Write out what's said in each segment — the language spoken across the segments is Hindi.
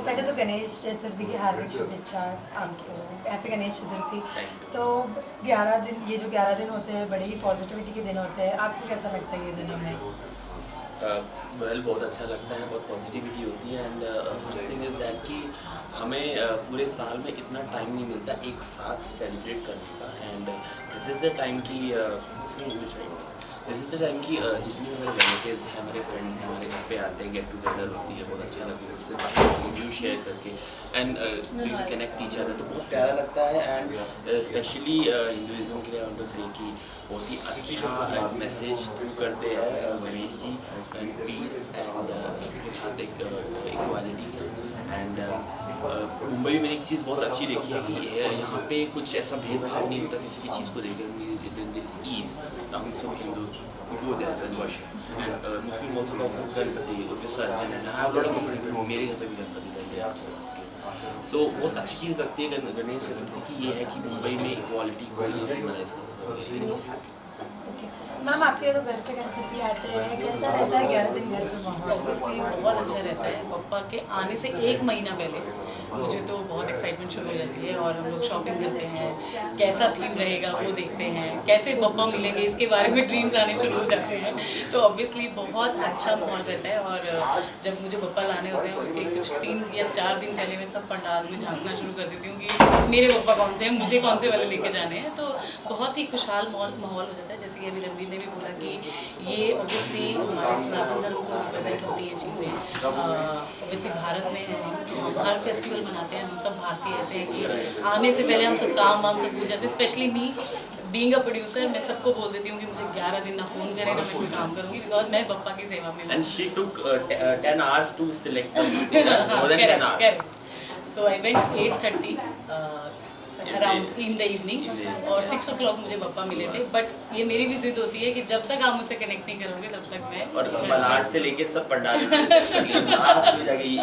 पहले तो गणेश चतुर्थी की हार्दिक शुभेच्छा आपको, हैप्पी गणेश चतुर्थी। तो 11 दिन, ये जो 11 दिन होते हैं बड़े ही पॉजिटिविटी के दिन होते हैं, आपको कैसा लगता है ये दिनों में? बहुत अच्छा लगता है, बहुत पॉजिटिविटी होती है। And first thing is that कि हमें पूरे साल में इतना टाइम नहीं मिलता एक साथ सेलिब्रेट करने का। And this is the time कि दिस इज़ द टाइम कि जितने हमारे रिलेटिव्स हैं, हमारे फ्रेंड्स हैं, हमारे घर पे आते हैं, गेट टुगेदर होती है, बहुत अच्छा लगता है उससे बात करके, न्यूज़ शेयर करके and we connect each other, तो बहुत प्यारा लगता है। एंड स्पेशली हिंदुज़म के लिए आई वांट टू से कि बहुत ही अच्छा मैसेज थ्रू करते हैं Ganesh ji, and piece and सबके साथ एक इक्वालिटी का। एंड मुंबई में मैंने एक चीज़ बहुत अच्छी देखी है कि यहाँ पे कुछ ऐसा भेदभाव नहीं होता किसी की चीज़ को देकर। ईद, हम सब Hindus go there and worship, and Muslim also go for Ganpati विसर्जन, and I have a lot of Muslim friends, मेरे घर पे भी गणपति करते हैं। सो बहुत अच्छी चीज़ लगती है गणेश चतुर्थी की, ये है कि मुंबई में इक्वालिटी को मनाइज करते हैं। मैम आपके तो घर पे गणपति आते हैं, कैसा रहता है 11 दिन घर पे माहौल? ऑब्वियसली बहुत अच्छा रहता है। पप्पा के आने से 1 महीना पहले मुझे तो बहुत एक्साइटमेंट शुरू हो जाती है और हम लोग शॉपिंग करते हैं, कैसा थीम रहेगा वो देखते हैं, कैसे पप्पा मिलेंगे इसके बारे में ड्रीम्स आने शुरू हो जाते हैं। तो ऑब्वियसली बहुत अच्छा माहौल रहता है। और जब मुझे पप्पा लाने होते हैं उसके कुछ 3 या 4 दिन पहले मैं सब पंडाल में झांकना शुरू कर देती हूँ कि मेरे पप्पा कौन से हैं, मुझे कौन से वाले लेके जाने हैं। तो बहुत ही खुशहाल माहौल हो जाता है। जैसे कि अभी रणवीर ने भी बोला कि ये ऑब्वियसली हमारे सनातन धर्म को रिप्रेजेंट होती हैं चीज़ें। ऑब्वियसली भारत में हम हर फेस्टिवल मनाते हैं, हम सब भारतीय ऐसे हैं कि आने से पहले हम सब काम वाम सब भूल जाते हैं। Specially me being a producer, मैं सबको बोल देती हूँ कि मुझे 11 दिन ना फ़ोन करें ना मैं कोई काम करूँगी, बिकॉज मैं पप्पा की सेवा में हूँ। And she took 10 hours to select the movie, more than 10 hours. So I went 8:30 around in the evening और 6 o'clock मुझे पप्पा मिले थे। बट ये मेरी भी जिद होती है कि जब तक आप मुझसे कनेक्ट नहीं करोगे तब तक मैं और मलाड से लेके सब पंडाल लास्ट में जाके ये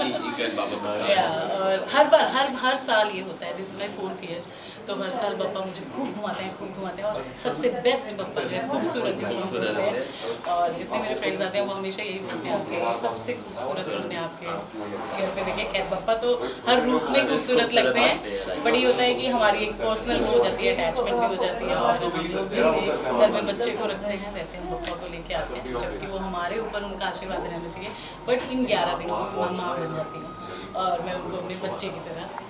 और हर साल ये होता है। This is my 4th year. तो हर साल पप्पा मुझे खूब घुमाते हैं और सबसे बेस्ट पप्पा जो है खूबसूरत जिसको हम बोलते हैं। और जितने मेरे फ्रेंड्स आते हैं वो हमेशा यही बोलते हैं आपके सबसे खूबसूरत उन्होंने आपके घर पे देखे। खैर पप्पा तो हर रूप में खूबसूरत लगते हैं, बट ये होता है कि हमारी एक पर्सनल वो हो जाती है, अटैचमेंट भी हो जाती है। और हम लोग जैसे घर में बच्चे को रखते हैं वैसे हम पप्पा को लेके आते हैं, जबकि वो हमारे ऊपर उनका आशीर्वाद रहना चाहिए। बट इन 11 दिनों में माँ बन जाती हूँ और मैं उनको अपने बच्चे की तरह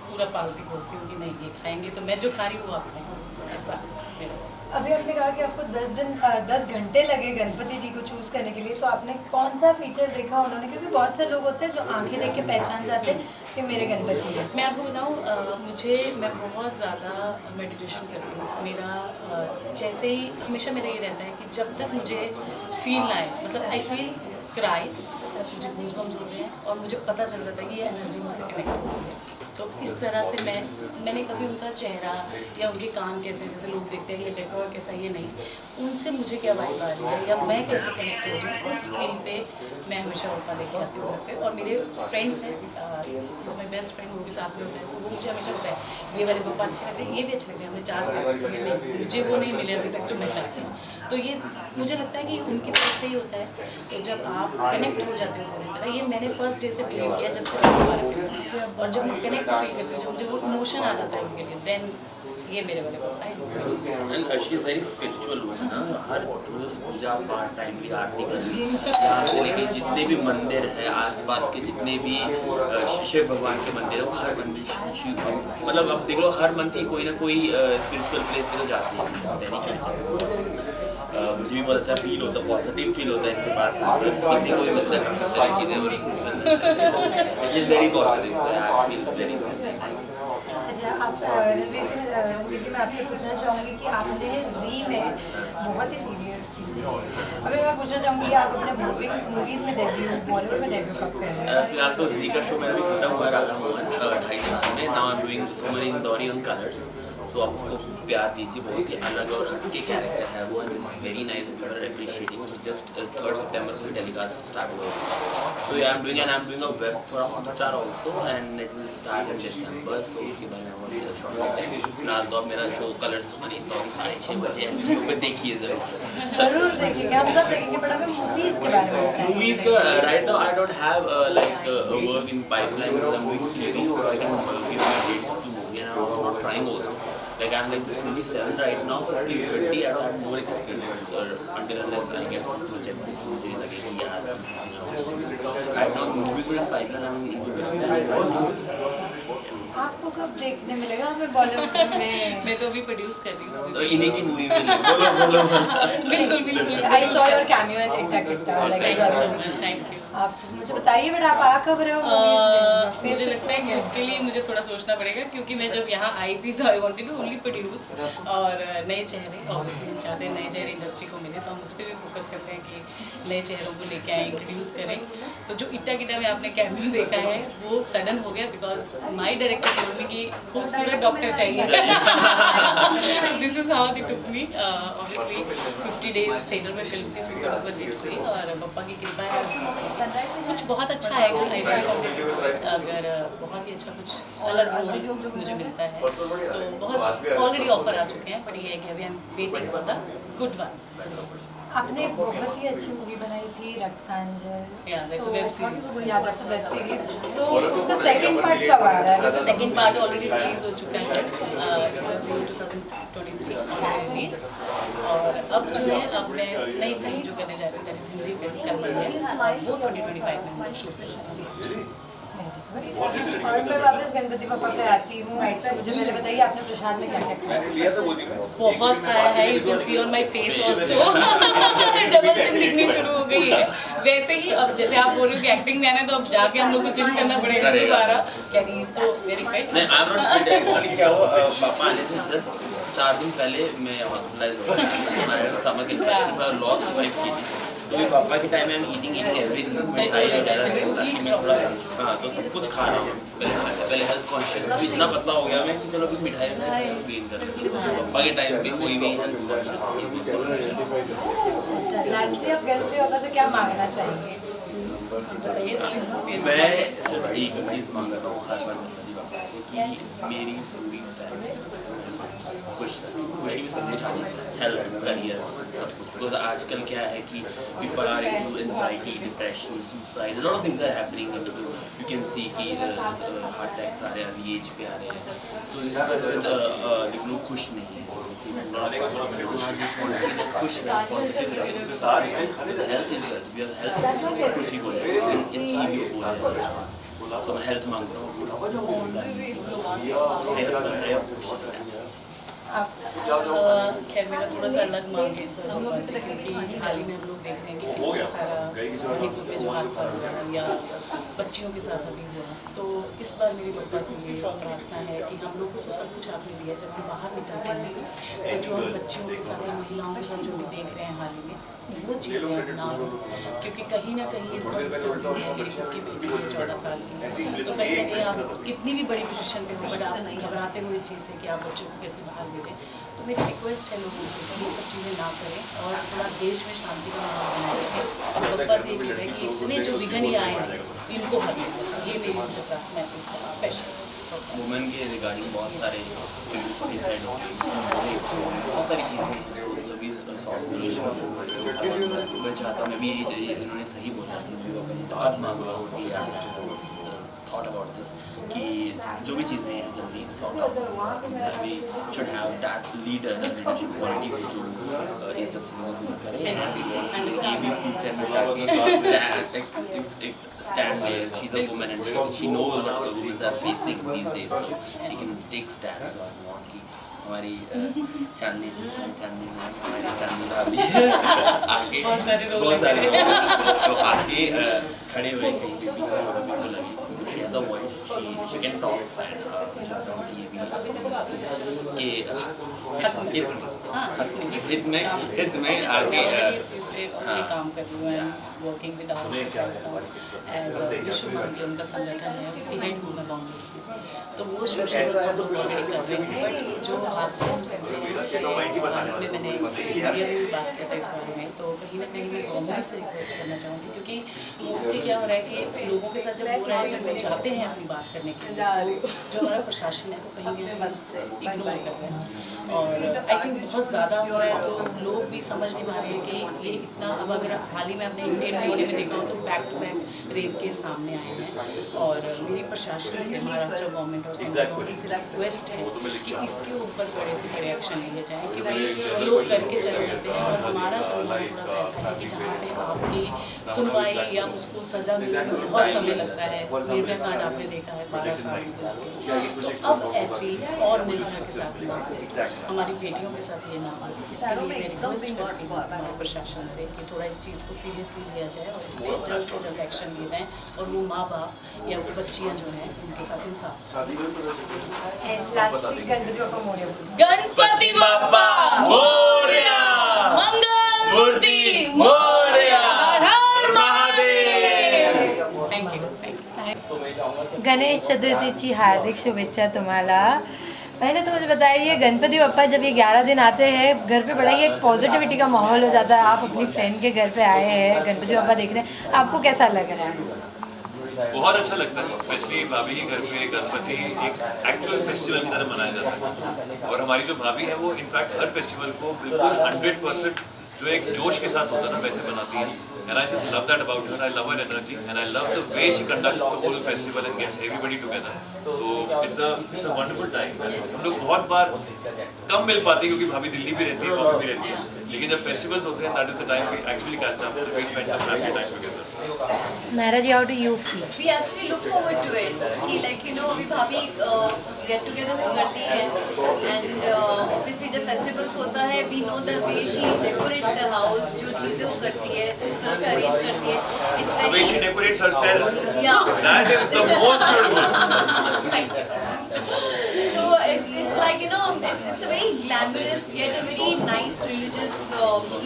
पूरा पालती पोसती हूँ कि नहीं ये खाएंगे तो मैं जो खा रही हूँ वो आप खाएंगे, ऐसा मेरा। अभी आपने कहा कि आपको 10 घंटे लगे गणपति जी को चूज़ करने के लिए, तो आपने कौन सा फीचर देखा उन्होंने? क्योंकि बहुत से लोग होते हैं जो आंखें देख के पहचान जाते हैं कि मेरे गणपति हैं। मैं आपको बताऊँ, मैं बहुत ज़्यादा मेडिटेशन करती हूँ। मेरा जैसे ही हमेशा मेरा ये रहता है कि जब तक मुझे फील ना आए, मतलब आई फील क्राई, मुझे गूज़बम्स होते हैं और मुझे पता चल जाता है कि ये एनर्जी मुझसे कनेक्ट हो गई है। तो इस तरह से मैंने कभी उनका चेहरा या उनके कान कैसे, जैसे लोग देखते हैं ये डेकोर कैसा, ये नहीं, उनसे मुझे क्या वाइब आ रही है या मैं कैसे कनेक्ट हो रही हूँ, उस फील पे मैं हमेशा पप्पा लेके आती हूँ घर पे। और मेरे फ्रेंड्स हैं, मेरे बेस्ट फ्रेंड वो भी साथ में होते हैं, तो वो मुझे हमेशा होता है ये वाले पप्पा अच्छे लगते हैं, ये भी अच्छे लगते हैं, हमने 4 साल नहीं, मुझे वो नहीं मिले अभी तक जो मैं चाहती हूँ। तो ये मुझे लगता है कि उनकी तरफ से ही होता है कि जब आप कनेक्ट हो जाते हो पूरी तरह। ये मैंने फर्स्ट डे से बिलीव किया जब से मैं हमारे पे, और जब मैं कनेक्ट फील करती हूँ, जब मुझे वो इमोशन आ जाता है उनके लिए, देन ये मेरे वाले पप्पा हैं। And she is very spiritual woman ना, हर रोज पूजा पाठ टाइमली आरती करती है। यहाँ से लेके जितने भी मंदिर है आसपास के, जितने भी शिव भगवान के मंदिर है, वो हर मंदिर शिव, मतलब अब देख लो हर मंथ ही कोई ना कोई स्पिरिचुअल प्लेस पे तो जाती है। मुझे भी बहुत अच्छा फील होता है, पॉजिटिव फील होता है इनके पास आकर, सीखने को भी मिलता है सारी चीज़ें और इट इज़ वेरी पॉजिटिव। अच्छा, आप रणवीर जी, मैं आपसे पूछना चाहूँगी कि आपने जी में बहुत सी सीरियल्स की हैं। अभी मैं पूछना चाहूँगी कि आप अपने मूवीज़ में डेब्यू, बॉलीवुड में डेब्यू कब कर रहे हैं? फिलहाल तो जी का शो मेरा भी खत्म हुआ है, राधा मोहन 2.5 साल में। नाउ आई एम डूइंग सुमर इंदौरी ऑन कलर्स, सो आप उसको प्यार दीजिए, बहुत ही अलग और हटके कैरेक्टर है वो, and it's very nice, very appreciating. Just 3rd सितंबर को टेलीकास्ट स्टार्ट हुआ इसका। So I am doing a web for Hotstar also, and it will start in December. सो उसके बारे में और शॉर्ट टाइम फिलहाल तो अब मेरा शो कलर्स सुमनी तो 6:30 बजे जियो में देखिए ज़रूर। जरूर देखेंगे, हम सब देखेंगे, बट हमें मूवीज के बारे में बताइए। Movies का right now I don't have like a work in pipeline because I'm doing TV, so I can give my dates to movie, and I'm also not trying also. Like I'm like just 27 right now, so till 30 I don't have more experience, or until unless I get some project which मुझे लगे कि यार right now movies में pipeline I'm into आपको कब देखने मिलेगा हमें बॉलीवुड में? मैं तो अभी प्रोड्यूस कर रही हूँ। इन्हीं की मूवी में बोलो बिल्कुल बिल्कुल। I saw your cameo in Ikta Kitta, like thank you so much, thank you. आप मुझे बताइए, बट आप आ कब रहे हो मूवीज में? मुझे लगता है कि उसके लिए मुझे थोड़ा सोचना पड़ेगा, क्योंकि मैं जब यहाँ आई थी तो I wanted to only produce, और नए चेहरे ऑब्वियसली हम चाहते हैं नए चेहरे इंडस्ट्री को मिले, तो हम उस पर भी फोकस करते हैं कि नए चेहरों को लेके आए, इंट्रोड्यूस करें। तो जो इट्टा किट्टा में आपने कैमियो देखा है वो सडन हो गया, because my director told me कि खूबसूरत डॉक्टर चाहिए। This is how they took me. Obviously 50 days theatre में फिल्म थी, सुपर डुपर हिट हुई, और पप्पा की कृपा है कुछ बहुत अच्छा आएगा। अगर बहुत ही अच्छा कुछ अलग रोल मुझे मिलता है तो बहुत ऑलरेडी ऑफर आ चुके हैं, बट ये है कि अभी I am waiting for the good one. आपने बहुत ही अच्छी मूवी बनाई थी Raktanjal, Yeah, that's a web series. Web series. So उसका सेकंड पार्ट कब आ रहा है? सेकेंड पार्ट ऑलरेडी रिलीज हो चुका है, 2023 ऑलरेडी रिलीज। और अब जो है, अब मैं नई फिल्म जो करने जा रही हूँ, दैट इज हिंदी फिल्म करनी है, वो 2025 में शूट में। और मैं वापस गणपति पापा पे आती हूँ, तो मुझे पहले बताइए आपने प्रसाद में क्या क्या खाया? बहुत खाया है, you can C on my face also double chin दिखनी शुरू हो गई है। वैसे ही अब जैसे आप बोल रहे हो कि एक्टिंग में आना है, तो अब जाके हम लोग को जिम करना पड़ेगा दोबारा। Can he so very fit. नहीं, I am not fit actually. क्या हुआ, पापा आने थे जस्ट 4 दिन पहले, मैं हॉस्पिटलाइज हो गया, स्टमक इन्फेक्शन का, लॉस 5 kg। तो भी पापा के टाइम में हम ईटिंग एवरीथिंग, मिठाई वगैरह, ताकि मैं थोड़ा हाँ तो सब कुछ खा रहा हूँ। पहले हेल्थ कॉन्शियस, इतना पतला हो गया मैं कि चलो अभी मिठाई में गेन कर रहा हूँ। पापा के टाइम पे कोई भी हेल्थ कॉन्शियस चीज़। अच्छा, लास्टली आप गणपति पापा से क्या मांगना चाहेंगे? मैं सिर्फ एक ही चीज़ मांगता हूँ हर बार गणपति पापा से, कि मेरी पूरी फैमिली खुश रहे। खुशी में सब कुछ आता है, हेल्थ, करियर, सब कुछ। बिकॉज आजकल क्या है कि people are into anxiety, depression, suicide, lot of things are happening. You can see कि हार्ट अटैक्स आ रहे हैं, अर्ली एज पे आ रहे हैं। सो इस पर लोग खुश नहीं है, खुश रहे, पॉजिटिव रहे। हेल्थ इज हेल्थ, खुशी को अचीव योर गोल। तो मैं हेल्थ मांगता हूँ, खैर मेरा थोड़ा सा अलग मांग है इस बार, क्योंकि हाल ही में हम लोग देख रहे हैं कि कितना सारा मणिपुर में जो हादसा हुआ या बच्चियों के साथ अभी हुआ, तो इस बार मेरी पापा से ये प्रार्थना है कि हम लोग को सब कुछ आपने दिया, जब हम बाहर निकलते हैं तो जो हम बच्चियों के साथ या महिलाओं के साथ जो भी देख रहे हैं हाल ही में, वो चीज़ें ना हो, क्योंकि कहीं ना कहीं ये बहुत डिस्टर्बिंग है। मेरी खुद की बेटी है 14 साल की, तो कहीं ना कहीं आप कितनी भी बड़ी पोजीशन पे हो, बट आप घबराते हुए इस चीज़ से कि आप बच्चों को कैसे बाहर भेजें। तो मेरी रिक्वेस्ट है लोगों को कि ये सब चीज़ें ना करें और थोड़ा देश में शांति का माहौल बनाए रखें। और बस ये भी है कि इतने जो विघ्न ही आए हैं इनको हटाएं, ये मेरी उनसे प्रार्थना है स्पेशल। वुमेन के रिगार्डिंग बहुत सारे डिसाइड हो गए, बहुत सारी चीज़ें हैं जो अभी मैं चाहता हूँ, मैं भी यही चाहिए, इन्होंने सही बोला कि आज मांग रहा हूँ कि यार थॉट अबाउट दिस कि जो भी चीज़ें हैं जल्दी sort out, we should have that leadership quality जो इन सब चीज़ों को दूर करे। ये भी फ्यूचर में जाके stand there, she's a woman and she knows what women are facing these days, so she can take stands. So I want कि हमारी चांदनी जी, चांदनी मैम, हमारी चांदनी भाभी आगे बहुत सारे लोग तो आगे खड़े हुए कहीं भी बिल्कुल लगे, she has a voice, she can talk and चाहता हूँ कि ये भी कि हित में आगे काम कर रही हूँ, वर्किंग विद एज विश्व मंगल उनका संगठन है, उसकी हेड हूँ मैं बॉम्बे की। तो वो सोशल वर्क हम लोग ऑलरेडी कर रहे हैं, बट जो हादसे हम सुनते हैं उससे में मैंने मीडिया में भी बात किया था इस बारे में। तो कहीं ना कहीं मैं गवर्नमेंट से रिक्वेस्ट करना चाहूँगी, क्योंकि मोस्टली क्या हो रहा है कि लोगों के साथ जब हो रहा है, जब वो चाहते हैं अपनी बात करने के लिए, तो जो हमारा प्रशासन है वो कहीं ना कहीं इग्नोर कर रहे हैं। और आई थिंक बहुत ज़्यादा हो रहा है, तो लोग भी समझ नहीं पा रहे हैं कि ये इतना। अब अगर हाल ही में अपने इंडियन मीडिया में देखा हो तो back to back rape case सामने आए हैं, और मेरी प्रशासन से, महाराष्ट्र गवर्नमेंट और सेंट्रल गवर्नमेंट से रिक्वेस्ट है कि इसके ऊपर बड़े से बड़े एक्शन लिए जाएँ, क्योंकि लोग करके चले जाते हैं। और हमारा संविधान थोड़ा सा ऐसा है कि जहाँ पे आपकी सुनवाई या उसको सज़ा मिलने में बहुत समय लगता है। निर्भया कांड आपने देखा है 12 साल में, तो अब ऐसी और निर्भया के साथ हमारी बेटियों के साथ ये ना हो, इसके लिए मैं रिक्वेस्ट करती हूँ हमारे प्रशासन से कि थोड़ा इस चीज़ को सीरियसली लिया जाए और इस पर जल्द से जल्द एक्शन लिए जाएँ, और वो माँ बाप या वो बच्चियाँ जो हैं उनके साथ इंसाफ। गणपति बप्पा मोरया, मंगल मूर्ति मोरया, हर हर महादेव। Thank you. गणेश चतुर्थीची हार्दिक शुभेच्छा तुम्हाला। पहले तो मुझे बताइए, गणपति बप्पा जब ये 11 दिन आते हैं घर पे, बड़ा ही एक पॉजिटिविटी का माहौल हो जाता है। आप अपनी फ्रेंड के घर पे आए हैं, गणपति बप्पा देख रहे हैं, आपको कैसा लग रहा है? बहुत अच्छा लगता है, स्पेशली भाभी के घर पे गणपति एक एक्चुअल फेस्टिवल की तरह मनाया जाता है। और हमारी जो भाभी है वो इनफैक्ट हर फेस्टिवल को बिल्कुल 100% जो एक जोश के साथ होता है ना वैसे बनाती है। And I just love that about her. I love her energy and I love the way she conducts the whole festival and gets everybody together. So it's a wonderful time. हम लोग बहुत बार कम मिल पाते हैं क्योंकि भाभी दिल्ली भी रहती है, मम्मी भी रहती है, लेकिन जब फेस्टिवल्स होते हैं that is the time we actually catch up. We spend some happy time together. Mehra ji, how do you feel? We actually look forward to it कि like you know अभी भाभी get togethers तो करती है, and obviously जब festivals होता है we know the way she decorates the house, जो चीज़ें वो करती है, जिस तरह से arrange करती है, it's The way very she decorates herself, yeah. that is the most beautiful. Thank you. So it's like you know it's a very glamorous yet a very nice religious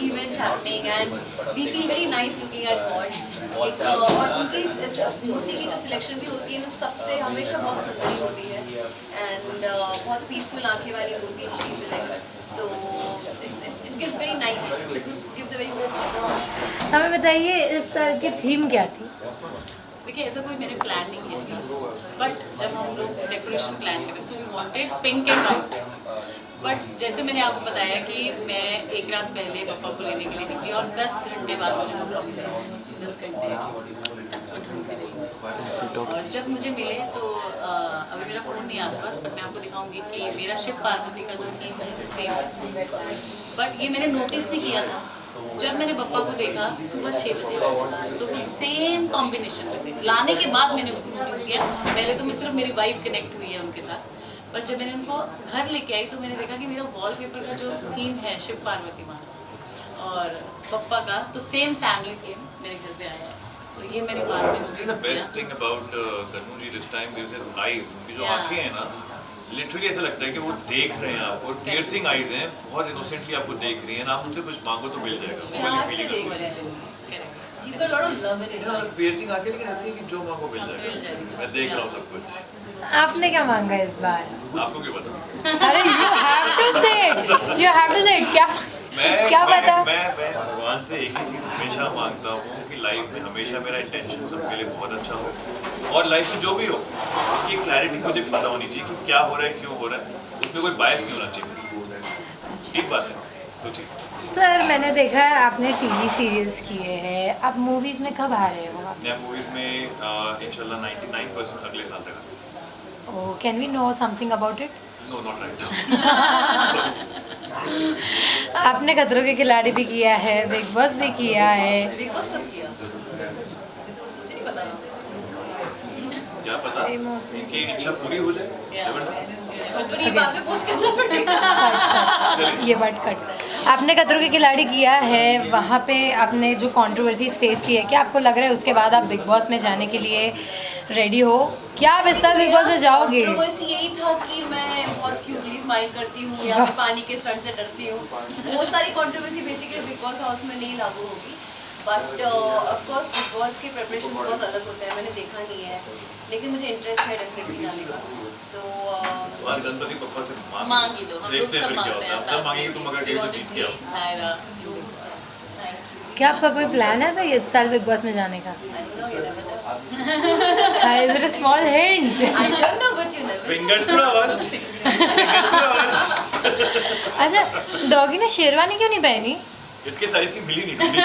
event happening, and we feel very nice looking at God. एक और उनकी मूर्ति की जो सिलेक्शन भी होती है ना सबसे हमेशा बहुत सुंदर ही होती है, एंड बहुत पीसफुल आंखें वाली मूर्ति she selects, so it gives very nice, gives a very good. हमें बताइए इस साल की थीम क्या थी? देखिए ऐसा कोई मेरे प्लान नहीं है, बट जब हम लोग डेकोरेशन प्लान करें तो we wanted pink and white. But जैसे मैंने आपको बताया कि मैं एक रात पहले पापा को लेने के लिए निकली और 10 घंटे बाद मुझे पापा मिले, 10 घंटे तक ढूंढती रही। और जब मुझे मिले तो अभी मेरा फ़ोन नहीं आसपास, बट मैं आपको दिखाऊंगी कि मेरा शिव पार्वती का जो थीम है सेम, बट ये मैंने नोटिस नहीं किया था। जब मैंने पप्पा को देखा सुबह 6 बजे तो वो सेम कॉम्बिनेशन में थे, लाने के बाद मैंने उसको नोटिस किया। पहले तो मैं सिर्फ मेरी वाइफ कनेक्ट हुई है उनके साथ, पर जब मैंने उनको घर लेके आई तो मैंने देखा कि मेरा वॉलपेपर का जो थीम है शिव पार्वती माँ और पप्पा का, तो सेम फैमिली थीम मेरे घर पे आया। तो ये मैंने बाद में notice The best thing about Kanu ji this time is his eyes. उनकी जो आंखें हैं ना, लिटरली ऐसा लगता है कि वो देख रहे हैं आपको, पियर्सिंग आईज हैं, बहुत इनोसेंटली आपको देख रही हैं, आप उनसे कुछ मांगो तो मिल जाएगा। प्यार से देख रहे हैं, he's got a lot of love in his eyes. Piercing आंखें, लेकिन ऐसी है कि जो मांगो मिल जाएगा। मैं देख रहा हूँ सब कुछ। आपने क्या मांगा इस बार? आपको क्या पता? अरे you have to say it, you have to say it। क्या पता? मैं भगवान से एक ही चीज़ हमेशा मांगता हूँ कि लाइफ में हमेशा मेरा इंटेंशन सबके लिए बहुत अच्छा हो, और लाइफ में जो भी हो उसकी क्लैरिटी मुझे पता होनी चाहिए कि क्या हो रहा है, क्यों हो रहा है, उसमें कोई बायस नहीं होना चाहिए। ठीक बात है, तो ठीक। सर मैंने देखा है आपने टीवी सीरियल्स किए हैं, आप मूवीज़ में कब आ रहे हो? मैं मूवीज़ में इंशाल्लाह 99% अगले साल तक। Oh, can we know something about it? No, not right now. आपने खतरों के खिलाड़ी भी किया है, बिग बॉस भी किया है। बिग बॉस कब किया? मुझे नहीं पता। क्या पता इनकी इच्छा पूरी हो जाए। और फिर ये बाद में पोस्ट करना पड़ेगा। ये बात कट। आपने खतरों के खिलाड़ी किया है, वहाँ पे आपने जो कंट्रोवर्सीज फेस की है, क्या आपको लग रहा है उसके बाद आप बिग बॉस में जाने के लिए रेडी हो? क्या आप इस साल बिग बॉस में जाओगे? कंट्रोवर्सी यही था कि मैं बहुत क्यूटली स्माइल करती हूँ या मैं पानी के स्टंट से डरती हूँ। वो सारी controversy basically big boss house में नहीं लागू होगी। But of course big boss के प्रिपरेशंस बहुत अलग होते हैं, मैंने देखा नहीं है, लेकिन मुझे इंटरेस्ट है डेफिनेटली जाने का. सो तुम्हारे गणपति पप्पा से मांग ही लो, हम लोग देखते हैं सब फिर क्या मांगते होता है. हैं. अब सब मांगेंगे, तुम अगर गए तो जीत के आओ. नायरा, क्या आपका कोई प्लान है भाई इस साल बिग बॉस में जाने का? I don't know, you never know. Is it a small hint? I don't know, but you never know. Fingers crossed. Fingers crossed. अच्छा, डॉगी ने शेरवानी क्यों नहीं पहनी? इसके साइज की मिली नहीं ढूंढी.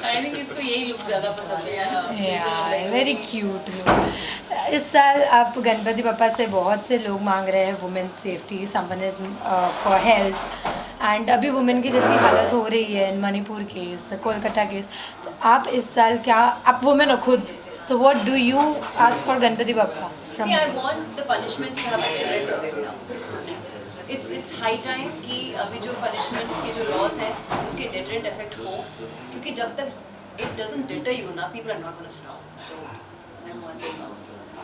आई थिंक इसको यही लुक ज़्यादा पसंद है. Yeah, very cute. इस साल आप गणपति पापा से बहुत से लोग मांग रहे हैं women safety, someone is for health, and अभी वुमेन की जैसी हालत हो रही है इन मणिपुर केस, कोलकाता केस, तो आप इस साल क्या, आप वुमेन हो खुद, तो what do you ask for Ganpati पापा? See, I want the punishments to have a deterrent effect now. It's high time कि अभी जो punishment के जो laws हैं उसके deterrent effect हो, क्योंकि जब तक it doesn't deter you ना, people are not going to stop. So I'm watching now.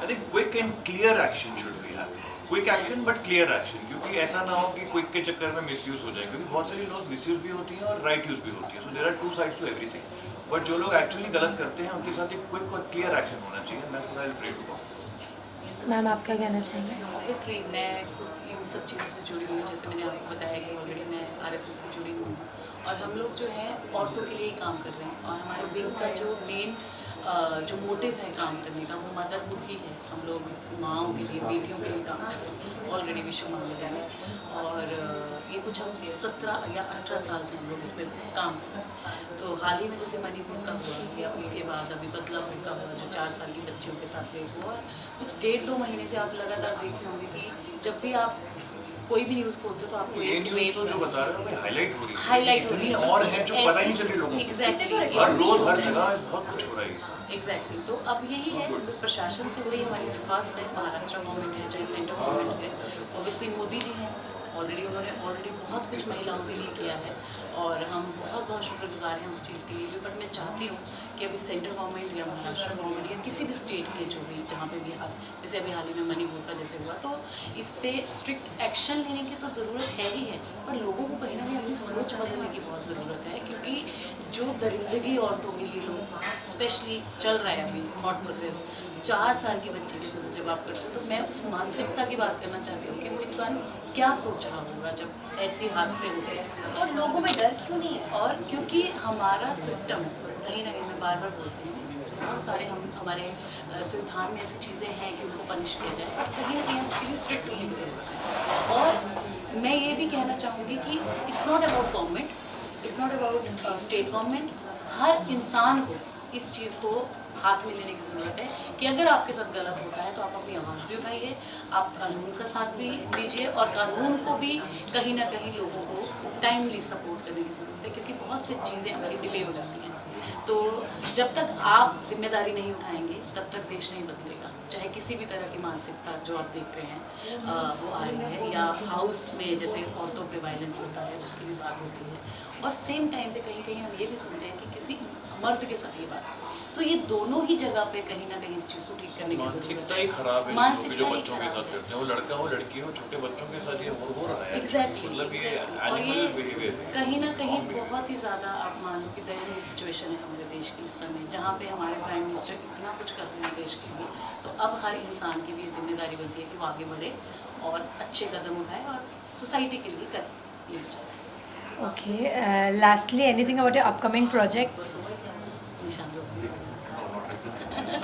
I think quick and clear action should be happening. Quick action but clear action, क्योंकि ऐसा ना हो कि quick के चक्कर में misuse हो जाए, क्योंकि बहुत सारी laws misuse भी होती हैं और right use भी होती है. So there are two sides to everything. But जो लोग actually गलत करते हैं उनके साथ एक quick और clear action होना चाहिए. That's what I'll pray for. Ma'am आप क्या कहना चाहेंगे? ऑब्वियसली मैं खुद इन सब चीज़ों से जुड़ी हुई हूँ, जैसे मैंने आपको बताया कि ऑलरेडी मैं RSS से जुड़ी हुई हूँ, और हम लोग जो है औरतों के लिए ही काम कर रहे हैं, और हमारे विंग का जो मेन जो मोटिव है काम करने का वो मदरहुड ही है. हम लोग माँओं के लिए, बेटियों के लिए काम कर रहे हैं ऑलरेडी विश्व मानवता में, और ये कुछ हम 17 या 18 साल से हम लोग इस पर काम कर रहे हैं. तो हाल ही में जैसे मणिपुर का हुआ, या उसके बाद अभी बदलापुर का हुआ जो 4 साल की बच्चियों के साथ रेप हुआ, और कुछ 1.5-2 महीने से आप लगातार देख रहे होंगे कि जब भी आप कोई भी न्यूज़ खोलते हो तो आपको ये न्यूज़ तो जो बता रहे हो वो हाईलाइट हो रही है. हाईलाइट हो रही इतनी है और है जो पता ही नहीं चल रही लोगों को. एग्जैक्टली. हर रोज हर जगह बहुत कुछ हो रहा है. एग्जैक्टली. तो अब यही है, प्रशासन से वही हमारी दरख्वास्त है, महाराष्ट्र गवर्नमेंट है चाहे सेंट्रल गवर्नमेंट है, ऑब्वियसली मोदी जी हैं, उन्होंने ऑलरेडी बहुत कुछ महिलाओं के लिए किया है, और हम बहुत बहुत शुक्रगुजार हैं उस चीज़ के लिए भी. बट मैं चाहती हूँ कि अभी सेंट्रल गवर्नमेंट या महाराष्ट्र गवर्नमेंट या किसी भी स्टेट के जो भी जहाँ पे भी जैसे अभी हाल ही में मणिपुर का जैसे हुआ, तो इस पर स्ट्रिक्ट एक्शन लेने की तो ज़रूरत है ही है, पर लोगों को कहीं ना कहीं अपनी सोच बदलने की बहुत ज़रूरत है, क्योंकि जो दरिंदगी औरतों के लिए लोग स्पेशली चल रहा है अभी थॉट प्रोसेस, 4 साल की बच्ची के जैसे जब आप करते हो, तो मैं उस मानसिकता की बात करना चाहती हूँ कि वो इंसान क्या सोच रहा होगा जब ऐसे हादसे होते हैं, और लोगों में डर क्यों नहीं है? और क्योंकि हमारा सिस्टम कहीं ना कहीं, मैं बार बार बोलती हूँ, बहुत सारे हमारे संविधान में ऐसी चीज़ें हैं कि उनको पनिश किया जाए, और कहीं ना कहीं उसके लिए स्ट्रिक्ट होने की ज़रूरत है. और मैं ये भी कहना चाहूँगी कि it's not about government, it's not about state government, हर इंसान को इस चीज़ को हाथ में लेने की ज़रूरत है कि अगर आपके साथ गलत होता है तो आप अपनी आवाज़ भी उठाइए, आप कानून का साथ भी दीजिए, और कानून को भी कहीं ना कहीं लोगों को टाइमली सपोर्ट करने की ज़रूरत है, क्योंकि बहुत सी चीज़ें हमारी डिले हो जाती हैं. तो जब तक आप जिम्मेदारी नहीं उठाएंगे तब तक देश नहीं बदलेगा, चाहे किसी भी तरह की मानसिकता जो आप देख रहे हैं वो आ रही है, या हाउस में जैसे औरतों पे वायलेंस होता है उसकी भी बात होती है, और सेम टाइम पे कहीं कहीं हम ये भी सुनते हैं कि किसी मर्द के साथ ये बात है. तो ये दोनों ही जगह पे कहीं ना कहीं इस चीज़ को ठीक करने की जरूरत मानसिकता है. ही खराब है. मानसिकता जो ही बच्चों के खराब साथ करते हैं, वो लड़का हो लड़की हो, छोटे बच्चों के साथ ये हो रहा है. Exactly, मतलब ये exactly. और एनिमल ये बिहेवियर है. कहीं ना कहीं बहुत ही ज़्यादा आप मानो कि दयनीय सिचुएशन है हमारे देश की इस समय, जहाँ पे हमारे प्राइम मिनिस्टर इतना कुछ कर रहे हैं देश के लिए. तो अब हर इंसान की भी जिम्मेदारी बनती है कि वो आगे बढ़े और अच्छे कदम उठाए और सोसाइटी के लिए कर ये जाए. Okay, lastly, anything about your upcoming projects? निशान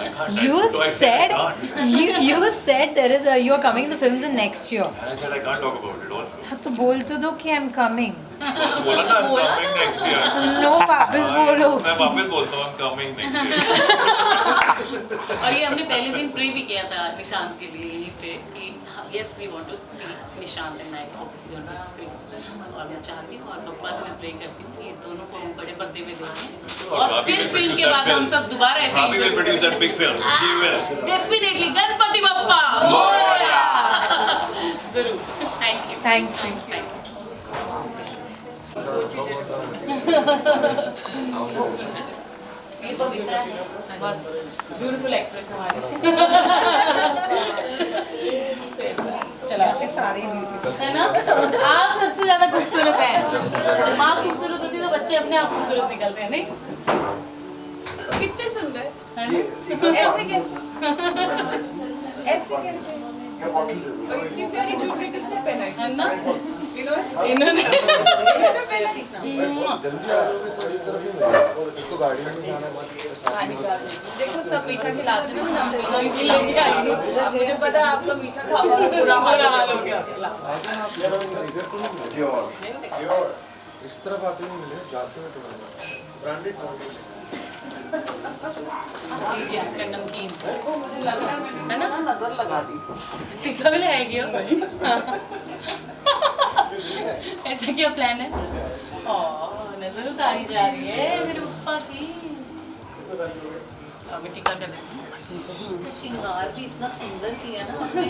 I can't. You So I said said I can't. you said there is you are coming in the films in next year. And I said I can't talk about it also. हाँ तो बोल तो दो कि I'm coming. बोला ना I'm coming next year. No वापस बोलो. मैं वापस बोलता हूँ I'm coming next year. और ये हमने पहले दिन प्रे भी किया था निशांत के लिए यहीं पे कि yes we want to see Nishant and I obviously on big screen. और मैं चाहती हूँ और पप्पा से मैं प्रे करती हूँ कि ये दोनों को हम बड़े पर्दे में देखें, और फिर फिल्म के बाद हम सब दोबारा ऐसे Bhabhi will produce that big film. She will. Definitely Ganpati Bappa जरूर. Thank you. Thank you. Beautiful actress हमारी. चला सारे है ना, आप सबसे ज्यादा खूबसूरत हैं. माँ खूबसूरत होती तो बच्चे बच्चे अपने आप खूबसूरत निकलते हैं, नहीं? कितने सुंदर है ना? ऐसे कैसे ऐसे कैसे और इतनी प्यारी ज्वेलरी किसने पहनाई है ना? इन्होंने इन्होंने देखो सब मीठा खिलाते हैं ना अब मुझे पता है आपका मीठा खावा बुरा हाल हो गया। इस तरफ आते हुए मिले जाते हुए थोड़ा ब्रांडेड लीजिए आपका नमकीन, है ना? नजर लगा दी टिक्का भी ले आएगी अब? ऐसा क्या प्लान है? नजर उतारी जा रही है मेरे पप्पा की। मैं टिक्का कर देती हूँ। श्रृंगार भी इतना सुंदर किया ना आपने।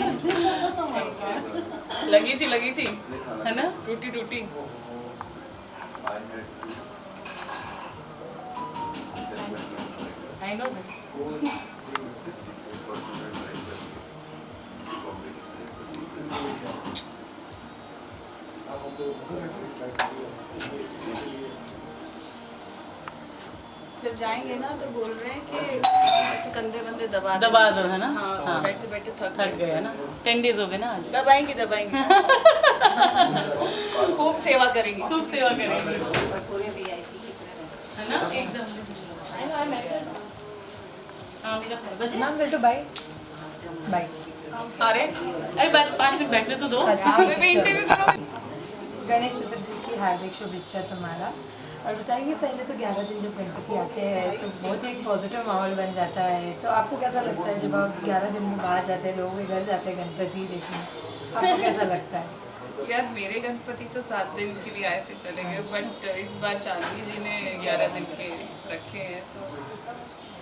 लगी थी है ना? टूटी टूटी I know this. जब जाएंगे ना तो बोल रहे हैं कि ऐसे कंधे बंधे दबा दो, है ना? हाँ, हाँ। बैठे बैठे थक गए, है ना? 10 days हो गए ना आज। दबाएंगी खूब सेवा करेंगी खूब सेवा करेंगे, पूरे VIP की तरह। है ना? एकदम। हाँ मेरा बजे ma'am well to bye bye. अरे अरे बस 5 मिनट बैठने तो दो। अच्छा ठीक है, इंटरव्यू चलो। करोगे गणेश चतुर्थी की हार्दिक शुभेच्छा तुम्हारा। और बताइए पहले तो 11 दिन जब गणपति आते हैं तो बहुत ही एक पॉजिटिव माहौल बन जाता है, तो आपको कैसा लगता है जब आप 11 दिन में बाहर जाते हैं, लोगों के घर जाते हैं गणपति देखने, आपको कैसा लगता है? यार मेरे गणपति तो 7 दिन के लिए आए थे चले गए, बट इस बार चांदनी जी ने 11 दिन के रखे हैं, तो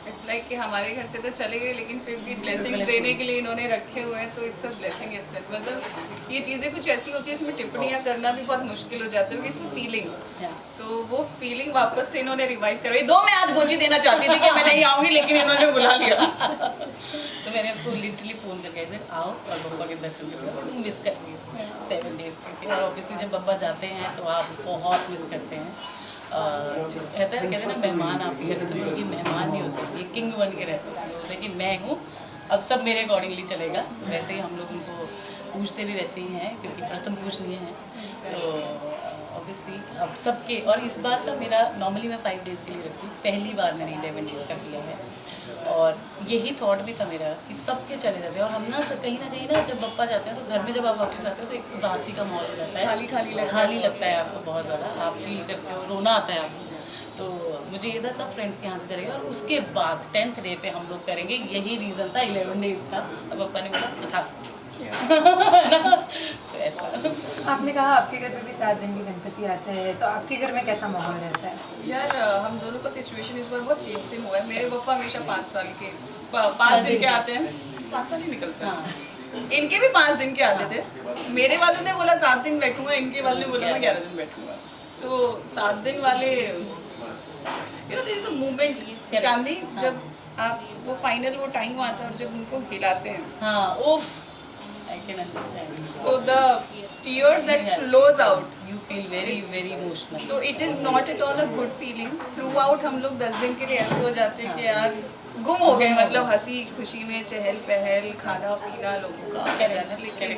इट्स लाइक कि हमारे घर से तो चले गए लेकिन फिर भी ब्लेसिंग्स देने के लिए इन्होंने रखे हुए हैं, तो इट्स अ ब्लेसिंग इटसेल्फ। मतलब ये चीज़ें कुछ ऐसी होती है इसमें टिप्पणियाँ करना भी बहुत मुश्किल हो जाता है, इट्स अ फीलिंग। तो वो फीलिंग वापस से इन्होंने रिवाइव करवाई। मैं आज गोची देना चाहती थी कि मैं नहीं आऊँगी, लेकिन इन्होंने बुला लिया। तो मैंने उसको लिटरली फ़ोन करके ऐसे आओ और बब्बा के दर्शन करो, तुम मिस कर रही हो। 7 days के थे और ऑब्वियसली जब बब्बा जाते हैं तो आप बहुत मिस करते हैं। कहते हैं ना मेहमान आपके घर, तो ये मेहमान नहीं होते, ये किंग बन के रहते हैं। बोलते हैं कि मैं हूँ, अब सब मेरे अकॉर्डिंगली चलेगा। तो वैसे ही हम लोग उनको पूछते भी वैसे ही हैं, क्योंकि प्रथम पूजनीय हैं। तो ऑब्वियसली अब सबके, और इस बार का मेरा नॉर्मली मैं 5 days के लिए रखती हूँ, पहली बार मैंने 11 days का किया है। और यही थॉट भी था मेरा कि सबके चले जाते हैं, और हम ना कहीं ना जब बप्पा जाते हैं तो घर में जब आप वापस आते हो तो एक उदासी का माहौल हो जाता है, खाली लगता है आपको, बहुत ज़्यादा आप फील करते हो, रोना आता है आपको। तो मुझे ये था सब फ्रेंड्स के यहाँ से चलेगा, और उसके बाद 10th डे पे हम लोग करेंगे, यही रीज़न था, 11 days था। अब पप्पा ने बोला तथास्तु। तो ऐसा आपने कहा आपके घर पे भी 7 दिन के गणपति आते हैं, तो आपके घर में कैसा माहौल रहता है? यार हम दोनों का सिचुएशन इस बार बहुत सेम हुआ है। मेरे पापा हमेशा 5 साल के 5 दिन के आते हैं, 5 साल ही निकलते हैं। इनके भी 5 दिन के आते थे। मेरे वालों ने बोला 7 दिन बैठूंगा, इनके वालों ने बोला मैं 11 दिन बैठूंगा। तो 7 दिन वाले मूवमेंट चांदी, जब आप वो फाइनल वो टाइम आता है और जब उनको हिलाते हैं, हाँ उफ, I can understand. so the tears that flows out, You feel very emotional. so it is not at all a good feeling. Throughout हम लोग 10 दिन के लिए ऐसे हो जाते हैं कि यार गुम हो गए, मतलब हंसी खुशी में चहल पहल, खाना पीना, लोगों का आना जाना। लेकिन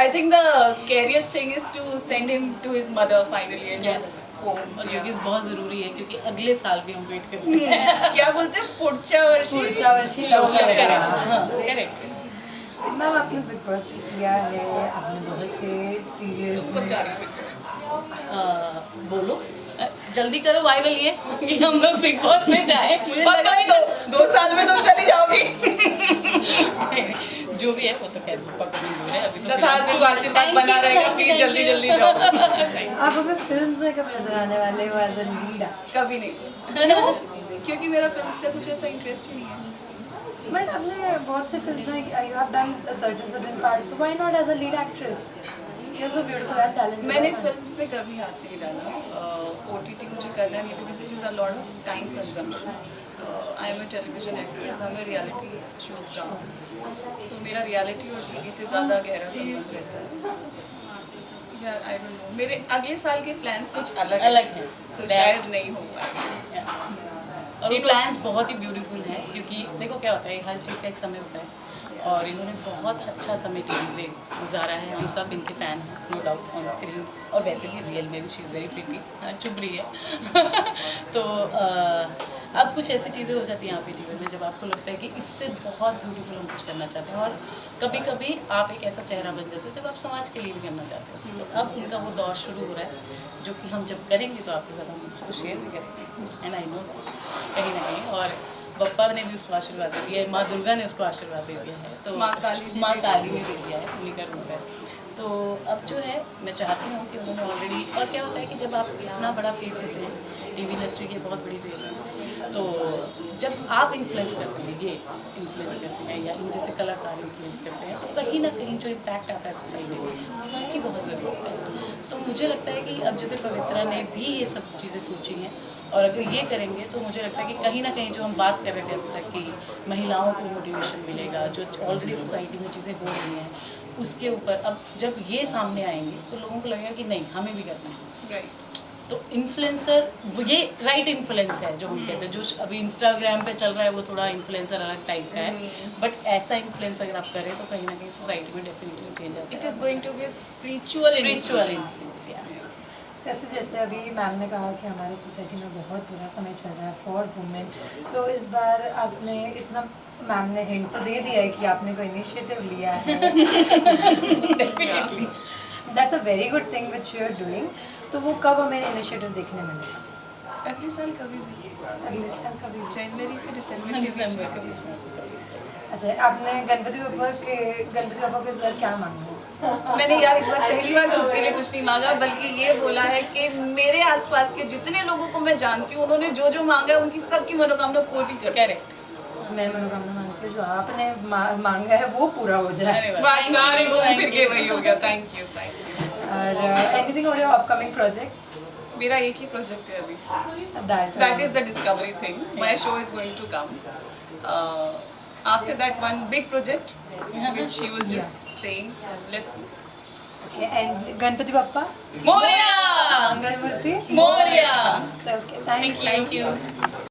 I think the scariest thing is to send him to his mother finally and Yes. just home. और जो कि बहुत ज़रूरी है, क्योंकि अगले साल भी हम वेट करते हैं। क्या बोलते हैं, पुढच्या वर्षी करेक्ट। मैम आपने बिग बॉस भी किया है, आपने बहुत से सीरियल्स कब जा रही है? बोलो जल्दी करो, वायरल ये कि हम लोग बिग बॉस में जाए। मुझे लग रहा है 2 साल में तुम चली जाओगी। जो भी है वो तो खैर पापा को मंजूर है, अभी तो तथास्तु, आशीर्वाद बना रहेगा, प्लीज जल्दी जल्दी जाओ। आप हमें फिल्म्स में कब नजर आने वाले हो एज अ लीड? कभी नहीं, क्योंकि मेरा फिल्म्स का कुछ ऐसा इंटरेस्ट ही नहीं है। बट आपने बहुत से फिल्म्स में you have done certain parts, so why not as a lead actress? You are so beautiful and talented. मैंने फिल्म्स में कभी हाथ नहीं डाला। OTT मुझे करना नहीं, because it is a lot of time consumption. I am a television actress, I am a reality show star, so मेरा रियलिटी और TV से ज़्यादा गहरा संबंध रहता है। यार आई डोंट नो, मेरे अगले साल के प्लान्स कुछ अलग हैं। तो शायद नहीं हो पाए। और वो प्लान्स बहुत ही ब्यूटीफुल हैं, क्योंकि देखो क्या होता है, हर चीज़ का एक समय होता है और इन्होंने बहुत अच्छा समय टीवी पे गुजारा है। हम सब इनके फ़ैन हैं, नो डाउट, ऑन स्क्रीन और वैसे भी रियल में भी शी इज़ वेरी प्रिटी, चुप रही है तो अब कुछ ऐसी चीज़ें हो जाती हैं आपके जीवन में जब आपको लगता है कि इससे बहुत ब्यूटीफुल हम कुछ करना चाहते हैं, और कभी कभी आप एक ऐसा चेहरा बन जाते हो जब आप समाज के लिए भी करना चाहते हो। तो अब उनका वो दौर शुरू हो रहा है जो कि हम जब करेंगे तो आपके साथ हम उसको शेयर भी करेंगे, एंड आई नो कहीं ना कहीं। और बप्पा ने भी उसको आशीर्वाद दे दिया है, माँ दुर्गा ने उसको आशीर्वाद दे दिया है, तो माँ काली ने दे दिया है, उन्हीं का रूप है। तो अब जो है मैं चाहती हूँ कि उन्होंने ऑलरेडी, और क्या होता है कि जब आप इतना बड़ा फेस होते हैं, टीवी इंडस्ट्री की बहुत बड़ी फेस है, तो जब आप इन्फ्लुएंस करते हैं, ये इन्फ्लुएंस करते हैं या इन जैसे कलाकार इन्फ्लुएंस करते हैं, तो कहीं ना कहीं जो इम्पैक्ट आता है सोसाइटी में उसकी बहुत ज़रूरत है। तो मुझे लगता है कि अब जैसे पवित्रा ने भी ये सब चीज़ें सोची हैं, और अगर ये करेंगे तो मुझे लगता है कि कहीं ना कहीं जो हम बात कर रहे थे अब तक कि महिलाओं को मोटिवेशन मिलेगा, जो ऑलरेडी सोसाइटी में चीज़ें हो रही हैं उसके ऊपर अब जब ये सामने आएंगे तो लोगों को लगेगा कि नहीं, हमें भी करना है। राइट। तो इन्फ्लुएंसर, ये राइट इन्फ्लुएंस है जो हम कहते हैं, जो अभी इंस्टाग्राम पे चल रहा है वो थोड़ा इन्फ्लुएंसर अलग टाइप का है, बट ऐसा इन्फ्लुएंस अगर आप करें तो कहीं ना कहीं सोसाइटी में डेफिनेटली चेंज आता है। It is going to be spiritual influence, या जैसे अभी मैम ने कहा कि हमारी सोसाइटी में बहुत बुरा समय चल रहा है फॉर वुमेन, तो इस बार आपने इतना, मैम ने हिंट तो दे दिया है कि आपने कोई इनिशिएटिव लिया है definitely that's a very good thing which you are doing. तो वो कब हमें इनिशिएटिव देखने मिलेगा? अगले साल कभी भी, अगले साल कभी? जनवरी से दिसंबर के बीच में। अच्छा, आपने गणपति बाबा को इस बार क्या मांगा? मैंने यार इस बार पहली बार खुद के लिए कुछ नहीं मांगा, बल्कि ये बोला है कि मेरे आसपास के जितने लोगों को मैं जानती हूँ उन्होंने जो जो मांगा है उनकी सबकी मनोकामना पूरी कर। करेक्ट। मैं मनोकामना मांगती हूँ जो आपने मांगा है वो पूरा हो जाए। बस सारे घूम फिर के वही हो गया। Thank you. और anything on your upcoming projects? मेरा एक ही प्रोजेक्ट है अभी, that is the discovery thing. My show is going to come after that one big project which she was just saying, so let's see. Okay, and Ganpati Bappa Morya! Mangal Murti Morya! Okay, thank you. Thank you.